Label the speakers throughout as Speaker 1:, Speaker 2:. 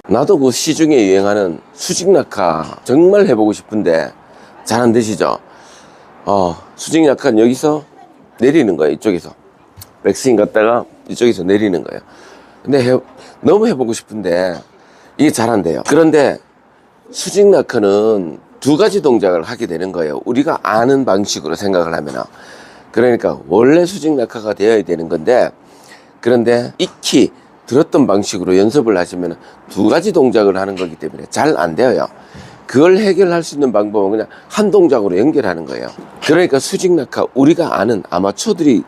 Speaker 1: 나도 그 시중에 유행하는 수직 낙하 정말 해보고 싶은데 잘 안 되시죠? 수직 낙하는 여기서 내리는 거예요. 이쪽에서 백스윙 갔다가 이쪽에서 내리는 거예요. 근데 너무 해보고 싶은데 이게 잘 안 돼요. 그런데 수직 낙하는 두 가지 동작을 하게 되는 거예요. 우리가 아는 방식으로 생각을 하면. 그러니까 원래 수직 낙하가 되어야 되는 건데, 그런데 익히 들었던 방식으로 연습을 하시면 두 가지 동작을 하는 거기 때문에 잘 안 돼요. 그걸 해결할 수 있는 방법은 그냥 한 동작으로 연결하는 거예요. 그러니까 수직 낙하, 우리가 아는 아마추어들이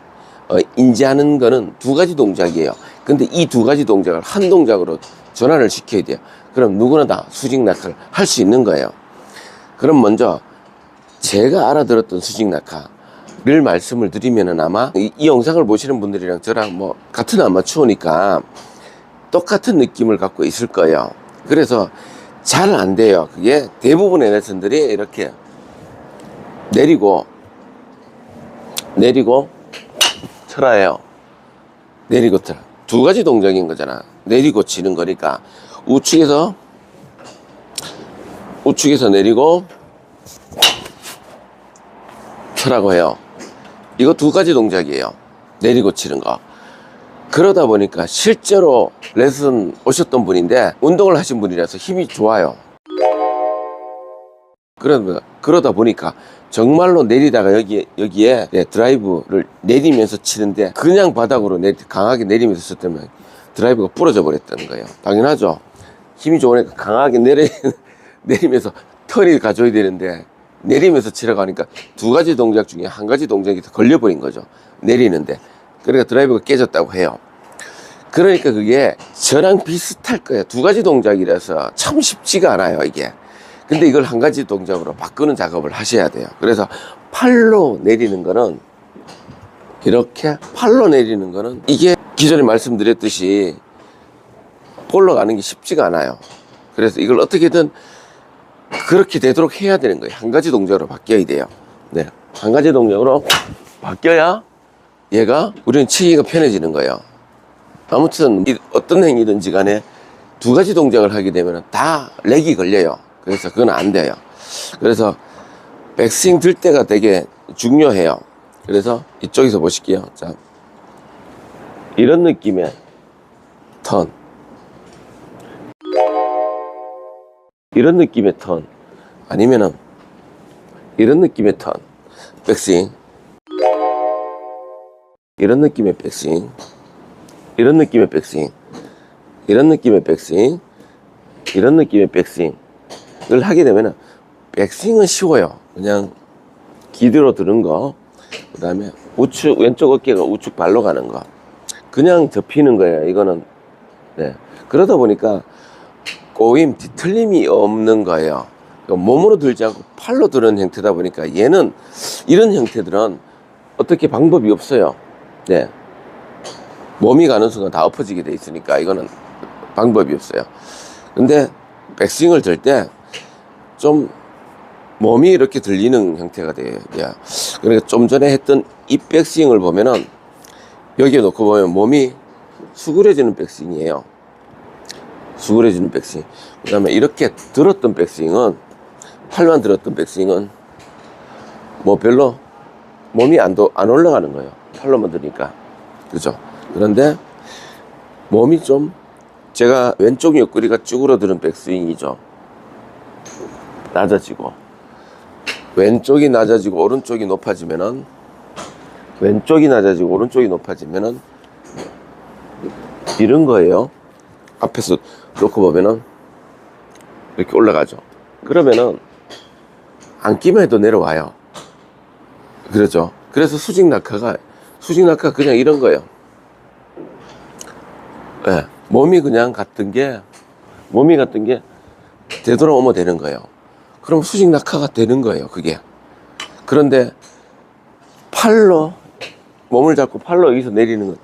Speaker 1: 인지하는 거는 두 가지 동작이에요. 근데 이 두 가지 동작을 한 동작으로 전환을 시켜야 돼요. 그럼 누구나 다 수직 낙하를 할 수 있는 거예요. 그럼 먼저 제가 알아들었던 수직 낙하를 말씀을 드리면은 아마 이 영상을 보시는 분들이랑 저랑 뭐 같은 아마추어니까 똑같은 느낌을 갖고 있을 거예요. 그래서 잘 안 돼요. 그게 대부분의 레슨들이 이렇게 내리고 쳐라예요. 내리고 쳐라. 두 가지 동작인 거잖아. 내리고 치는 거니까 우측에서 내리고 쳐라고 해요. 이거 두 가지 동작이에요. 내리고 치는 거. 그러다 보니까 실제로 레슨 오셨던 분인데 운동을 하신 분이라서 힘이 좋아요. 그러다 보니까 정말로 내리다가 여기에 드라이브를 내리면서 치는데 그냥 바닥으로 강하게 내리면서 쳤다면 드라이브가 부러져 버렸다는 거예요. 당연하죠. 힘이 좋으니까 강하게 내리면서 턴을 가져야 되는데 내리면서 치라고 하니까 두 가지 동작 중에 한 가지 동작이 더 걸려버린 거죠. 내리는데. 그러니까 드라이브가 깨졌다고 해요. 그러니까 그게 저랑 비슷할 거예요. 두 가지 동작이라서 참 쉽지가 않아요, 이게. 근데 이걸 한 가지 동작으로 바꾸는 작업을 하셔야 돼요. 그래서 팔로 내리는 거는 이렇게 팔로 내리는 거는 이게 기존에 말씀드렸듯이 볼로 가는 게 쉽지가 않아요. 그래서 이걸 어떻게든 그렇게 되도록 해야 되는 거예요. 한 가지 동작으로 바뀌어야 돼요. 네, 한 가지 동작으로 바뀌어야 얘가 우리는 치기가 편해지는 거예요. 아무튼 어떤 행위든지 간에 두 가지 동작을 하게 되면 다 렉이 걸려요. 그래서 그건 안 돼요. 그래서 백스윙 들 때가 되게 중요해요. 그래서 이쪽에서 보실게요. 자, 이런 느낌의 턴, 이런 느낌의 턴, 아니면은 이런 느낌의 턴, 백스윙, 이런 느낌의 백스윙, 이런 느낌의 백스윙, 이런 느낌의 백스윙, 이런 느낌의 백스윙을 하게 되면은 백스윙은 쉬워요. 그냥 기대로 드는 거, 그 다음에 왼쪽 어깨가 우측 발로 가는 거, 그냥 접히는 거예요. 이거는. 네. 그러다 보니까 꼬임, 뒤틀림이 없는 거예요. 그러니까 몸으로 들지 않고 팔로 드는 형태다 보니까 얘는, 이런 형태들은 어떻게 방법이 없어요. 네. 몸이 가는 순간 다 엎어지게 돼 있으니까 이거는 방법이 없어요. 근데 백스윙을 들 때 좀 몸이 이렇게 들리는 형태가 돼요. 그러니까 좀 전에 했던 이 백스윙을 보면은 여기에 놓고 보면 몸이 수그려지는 백스윙이에요. 수그려지는 백스윙. 그 다음에 이렇게 들었던 백스윙은, 팔만 들었던 백스윙은 뭐 별로 몸이 안 올라가는 거예요. 팔로만 들으니까. 그죠? 그런데 몸이 좀, 제가 왼쪽 옆구리가 쭈그러드는 백스윙이죠. 낮아지고, 왼쪽이 낮아지고 오른쪽이 높아지면은, 왼쪽이 낮아지고 오른쪽이 높아지면은 이런 거예요. 앞에서 놓고 보면은 이렇게 올라가죠. 그러면은 앉기만 해도 내려와요. 그렇죠? 그래서 수직 낙하가 그냥 이런 거예요. 네, 몸이 같은 게 되돌아오면 되는 거예요. 그럼 수직 낙하가 되는 거예요, 그게. 그런데 팔로 몸을 잡고 팔로 여기서 내리는 건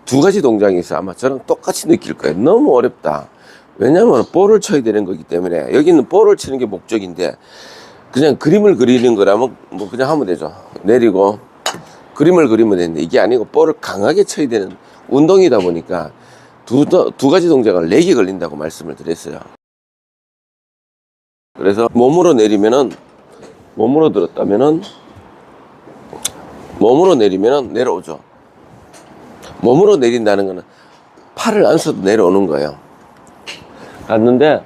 Speaker 1: 두 가지 동작이 있어요. 아마 저랑 똑같이 느낄 거예요. 너무 어렵다. 왜냐면 볼을 쳐야 되는 거기 때문에. 여기는 볼을 치는 게 목적인데 그냥 그림을 그리는 거라면 뭐 그냥 하면 되죠. 내리고 그림을 그리면 되는데 이게 아니고 볼을 강하게 쳐야 되는 운동이다 보니까 두 가지 동작을 렉이 걸린다고 말씀을 드렸어요. 그래서 몸으로 내리면은, 몸으로 들었다면은, 몸으로 내리면은 내려오죠. 몸으로 내린다는 거는 팔을 안 써도 내려오는 거예요. 갔는데,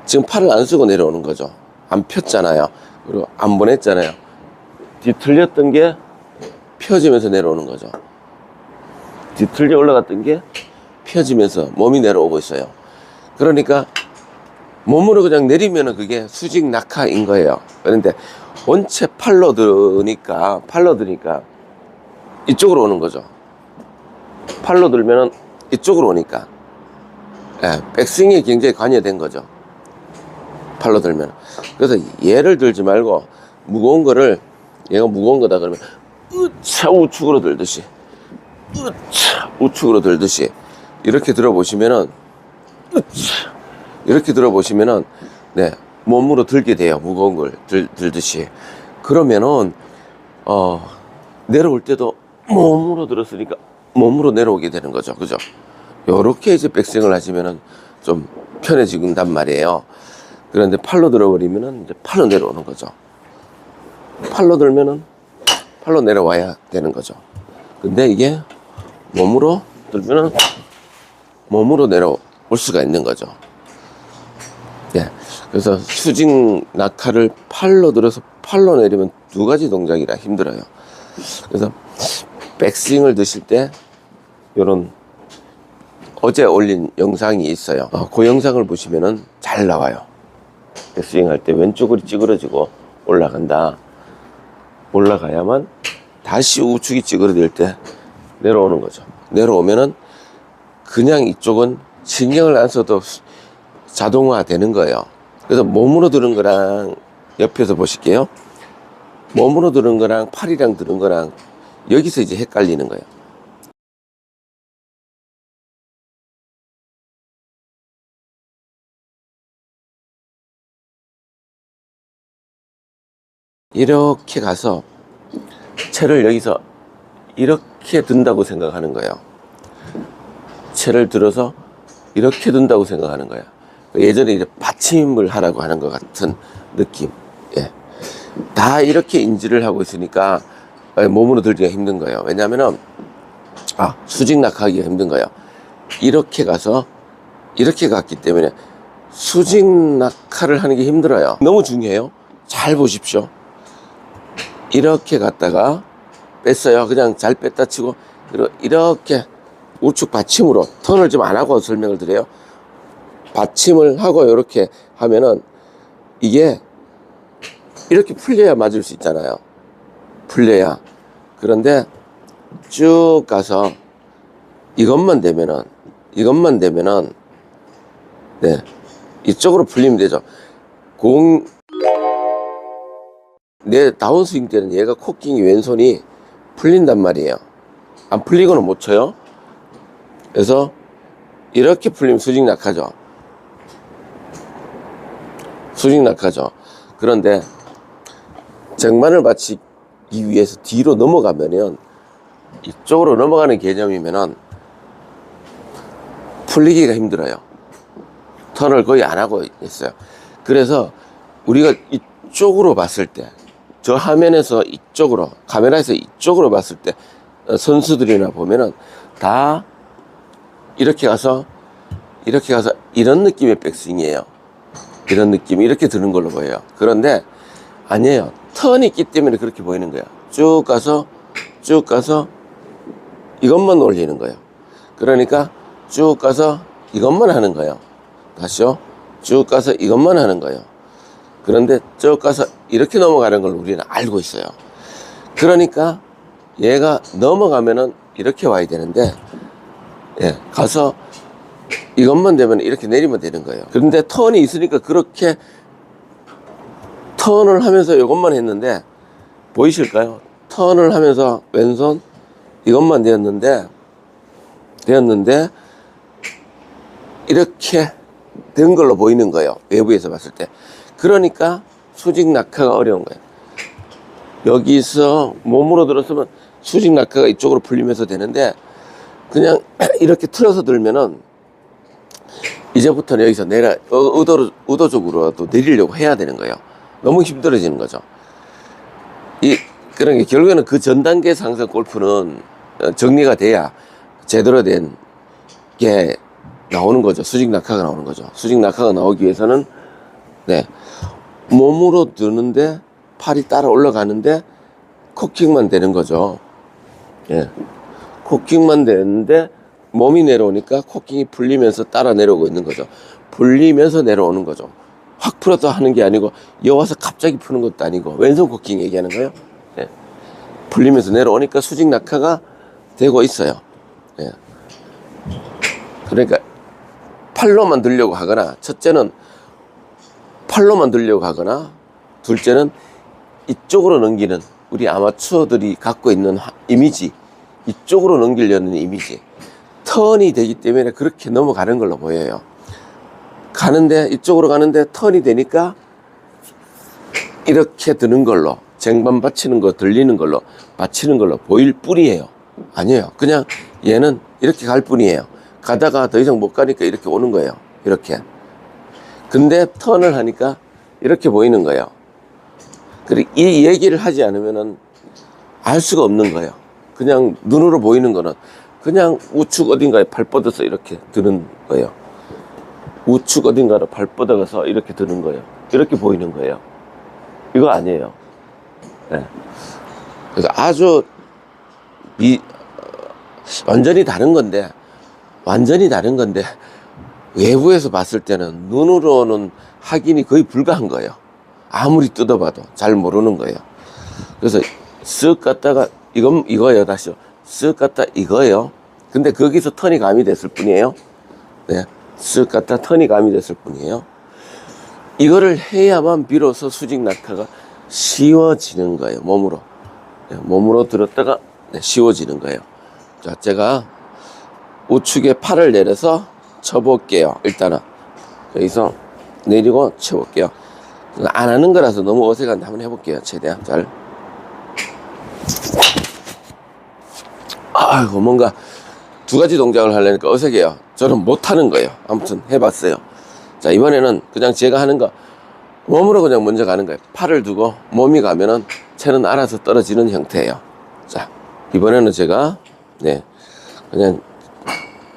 Speaker 1: 지금 팔을 안 쓰고 내려오는 거죠. 안 폈잖아요. 그리고 안 보냈잖아요. 뒤틀렸던 게 펴지면서 내려오는 거죠. 뒤틀려 올라갔던 게 펴지면서 몸이 내려오고 있어요. 그러니까 몸으로 그냥 내리면은 그게 수직 낙하인 거예요. 그런데 원체 팔로 드니까 이쪽으로 오는 거죠. 팔로 들면은 이쪽으로 오니까, 예, 백스윙에 굉장히 관여된 거죠. 팔로 들면. 그래서 얘를 들지 말고 무거운 거를, 얘가 무거운 거다 그러면 으차 우측으로 들듯이, 으차 우측으로 들듯이 이렇게 들어보시면은, 으차 이렇게 들어보시면은, 네, 몸으로 들게 돼요. 무거운 걸 들듯이. 그러면은 내려올 때도 몸으로 들었으니까 몸으로 내려오게 되는 거죠. 그죠? 요렇게 이제 백스윙을 하시면은 좀 편해진단 말이에요. 그런데 팔로 들어버리면은 이제 팔로 내려오는 거죠. 팔로 들면은 팔로 내려와야 되는 거죠. 근데 이게 몸으로 들면은 몸으로 내려올 수가 있는 거죠. 예. 그래서 수직 낙하를 팔로 들어서 팔로 내리면 두 가지 동작이라 힘들어요. 그래서 백스윙을 드실 때 요런 어제 올린 영상이 있어요. 그 영상을 보시면은 잘 나와요. 백스윙 할 때 왼쪽으로 찌그러지고 올라간다. 올라가야만 다시 우측이 찌그러질 때 내려오는 거죠. 내려오면은 그냥 이쪽은 신경을 안 써도 자동화 되는 거예요. 그래서 몸으로 들은 거랑 옆에서 보실게요. 몸으로 들은 거랑 팔이랑 들은 거랑 여기서 이제 헷갈리는 거예요. 이렇게 가서 채를 여기서 이렇게 든다고 생각하는 거예요. 채를 들어서 이렇게 든다고 생각하는 거예요. 예전에 이제 받침을 하라고 하는 것 같은 느낌. 예. 다 이렇게 인지를 하고 있으니까 몸으로 들기가 힘든 거예요. 왜냐하면은 수직 낙하하기가 힘든 거예요. 이렇게 가서 이렇게 갔기 때문에 수직 낙하를 하는 게 힘들어요. 너무 중요해요. 잘 보십시오. 이렇게 갔다가 뺐어요. 그냥 잘 뺐다 치고, 그리고 이렇게 우측 받침으로 턴을 좀 안 하고 설명을 드려요. 받침을 하고 이렇게 하면은 이게 이렇게 풀려야 맞을 수 있잖아요. 풀려야. 그런데 쭉 가서 이것만 되면은 네, 이쪽으로 풀리면 되죠. 내 다운스윙 때는 얘가 코킹이 왼손이 풀린단 말이에요. 안 풀리고는 못 쳐요. 그래서 이렇게 풀리면 수직 낙하죠. 수직 낙하죠. 그런데 정만을 맞추기 위해서 뒤로 넘어가면은, 이쪽으로 넘어가는 개념이면은 풀리기가 힘들어요. 턴을 거의 안 하고 있어요. 그래서 우리가 이쪽으로 봤을 때, 저 화면에서 이쪽으로, 카메라에서 이쪽으로 봤을 때 선수들이나 보면은 다 이렇게 가서 이런 느낌의 백스윙이에요. 이런 느낌이 이렇게 드는 걸로 보여요. 그런데 아니에요. 턴이 있기 때문에 그렇게 보이는 거예요. 쭉 가서 이것만 올리는 거예요. 그러니까 쭉 가서 이것만 하는 거예요. 다시요. 쭉 가서 이것만 하는 거예요. 그런데 쭉 가서 이렇게 넘어가는 걸 우리는 알고 있어요. 그러니까 얘가 넘어가면은 이렇게 와야 되는데, 예, 가서 이것만 되면 이렇게 내리면 되는 거예요. 그런데 턴이 있으니까 그렇게 턴을 하면서 이것만 했는데, 보이실까요? 턴을 하면서 왼손 이것만 되었는데 이렇게 된 걸로 보이는 거예요. 외부에서 봤을 때. 그러니까 수직 낙하가 어려운 거예요. 여기서 몸으로 들었으면 수직 낙하가 이쪽으로 풀리면서 되는데, 그냥 이렇게 틀어서 들면은 이제부터는 여기서 의도적으로도 내리려고 해야 되는 거예요. 너무 힘들어지는 거죠. 그러니까 결국에는 그 전 단계에서 항상 골프는 정리가 돼야 제대로 된 게 나오는 거죠. 수직 낙하가 나오는 거죠. 수직 낙하가 나오기 위해서는 네, 몸으로 드는데 팔이 따라 올라가는데 코킹만 되는 거죠. 예. 코킹만 되는데 몸이 내려오니까 코킹이 풀리면서 따라 내려오고 있는 거죠. 풀리면서 내려오는 거죠. 확 풀어서 하는 게 아니고 여와서 갑자기 푸는 것도 아니고 왼손 코킹 얘기하는 거예요. 예. 풀리면서 내려오니까 수직 낙하가 되고 있어요. 예. 그러니까 팔로만 들려고 하거나, 첫째는 팔로만 들려고 하거나, 둘째는 이쪽으로 넘기는 우리 아마추어들이 갖고 있는 이미지, 이쪽으로 넘기려는 이미지, 턴이 되기 때문에 그렇게 넘어가는 걸로 보여요. 이쪽으로 가는데 턴이 되니까 이렇게 드는 걸로, 쟁반 받치는 거 들리는 걸로, 받치는 걸로 보일 뿐이에요. 아니에요. 그냥 얘는 이렇게 갈 뿐이에요. 가다가 더 이상 못 가니까 이렇게 오는 거예요. 이렇게. 근데 턴을 하니까 이렇게 보이는 거예요. 그리고 이 얘기를 하지 않으면은 알 수가 없는 거예요. 그냥 눈으로 보이는 거는 그냥 우측 어딘가에 발 뻗어서 이렇게 드는 거예요. 우측 어딘가로 발 뻗어가서 이렇게 드는 거예요. 이렇게 보이는 거예요. 이거 아니에요. 네. 그래서 아주 완전히 다른 건데 외부에서 봤을 때는 눈으로는 확인이 거의 불가한 거예요. 아무리 뜯어봐도 잘 모르는 거예요. 그래서 쓱 갔다가 이거예요. 다시요. 쓱 갔다 이거예요. 근데 거기서 턴이 가미됐을 뿐이에요. 네. 쓱 갔다 턴이 가미됐을 뿐이에요. 이거를 해야만 비로소 수직 낙하가 쉬워지는 거예요. 몸으로. 네. 몸으로 들었다가 네, 쉬워지는 거예요. 자, 제가 우측에 팔을 내려서 쳐볼게요. 일단은 여기서 내리고 쳐볼게요. 안 하는 거라서 너무 어색한데 한번 해볼게요. 최대한 잘. 아이고, 뭔가 두 가지 동작을 하려니까 어색해요. 저는 못하는 거예요. 아무튼 해봤어요. 자, 이번에는 그냥 제가 하는 거 몸으로 그냥 먼저 가는 거예요. 팔을 두고 몸이 가면은 채는 알아서 떨어지는 형태예요. 자, 이번에는 제가 네 그냥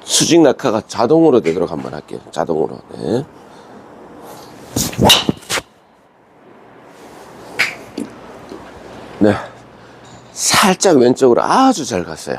Speaker 1: 수직 낙하가 자동으로 되도록 한번 할게요. 자동으로. 네. 네. 살짝 왼쪽으로 아주 잘 갔어요.